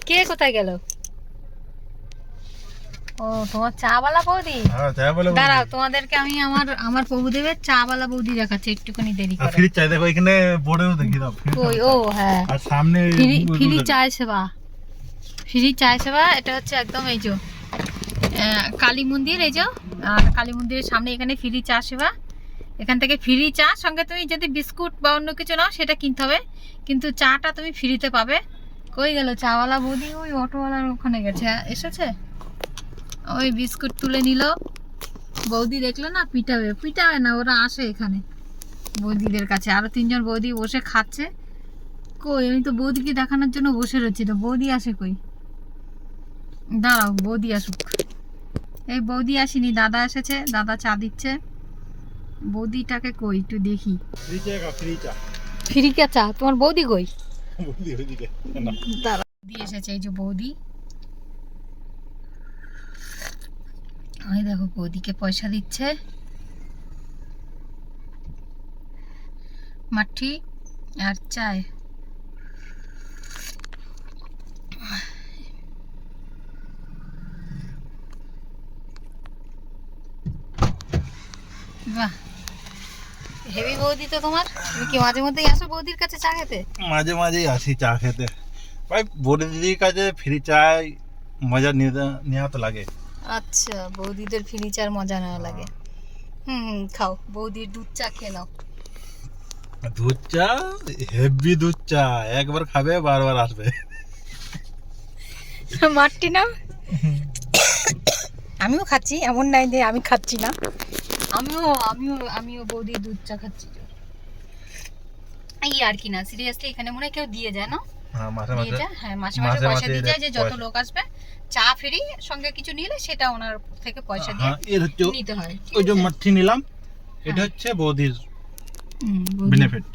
কে কোথায় গেল? ও তোমার চাওয়ালা বৌদি। হ্যাঁ চাওয়ালা বৌদি। দাঁড়াও তোমাদেরকে আমি আমার প্রভুদেবের চাওয়ালা বৌদি দেখাচ্ছি, একটুখানি দেরি করে। ফ্রি চাই দেখো এখানে বোর্ডেও দেখি দাও। কই? ও হ্যাঁ, আর সামনে ফ্রি চায় সেবা। ফ্রি চায় সেবা, এটা হচ্ছে একদম এই যে কালী মন্দির, এই যে আর কালী মন্দিরের সামনে এখানে ফ্রি চা সেবা। এখান থেকে ফ্রি চা, সঙ্গে তুমি যদি বিস্কুট বা অন্য কিছু নাও সেটা কিনতে হবে, কিন্তু চাটা তুমি ফ্রিতে পাবে। কই গেল চাওয়ালা বৌদি? ওই অটোওয়ালার ওখানে গেছে। এসেছে, ওই বিস্কুট তুলে নিল। বৌদি দেখলে না পিটাবে, পিটাবে না, ওরা আসে এখানে বৌদিদের কাছে। আরো 3জন বৌদি বসে খাচ্ছে। কই, আমি তো বৌদিকে দেখানোর জন্য বসে রয়েছি, তো বৌদি আসে কই? দাঁড়াও বৌদি আসুক। এই বৌদি আসেনি, দাদা এসেছে, দাদা চা দিচ্ছে। বৌদিটাকে কই একটু দেখি। ফ্রি চা তোমার বৌদি কই? দাঁড়া, বৌদি এসেছে, এই যে বৌদি। আমি দেখো বৌদিকে পয়সা দিচ্ছে। মাঠি আর চায়। বাহ, হেভি বৌদি তো তোমার। তুমি কি মাঝে মধ্যেই আসো বৌদির কাছে চা খেতে? মাঝে মাঝেই আসি চা খেতে। ভাই বৌদি দিদির কাছে ফ্রি চায় মজা নেওয়া তো লাগে। আচ্ছা, বৌদিদের ফ্রি চার মজা নেওয়া লাগে। খাও, বৌদির দুধ চা খেয়ে নাও। দুধ চা হেভি দুধ চা, একবার খাবে বারবার আসবে। মারটি না? আমিও খাচ্ছি, এমন নাই যে আমি খাচ্ছি না। আমিও বৌদির দুধ চা খাচ্ছি। এই আর কি না, সিরিয়াসলি এখানে মনে হয় কেউ দিয়ে যায় না? হ্যাঁ মাসে দিয়ে মাসে। যায়, হ্যাঁ মাসে মাসে পয়সা দিয়ে যায়, যে যত লোক আসবে চা ফ্রি, সঙ্গে কিছু নিলে সেটা ওনার থেকে পয়সা দিয়ে এর হচ্ছে নিতে হয়। ওই যে মাঠি নিলাম, এটা হচ্ছে বৌদির বেনিফিট।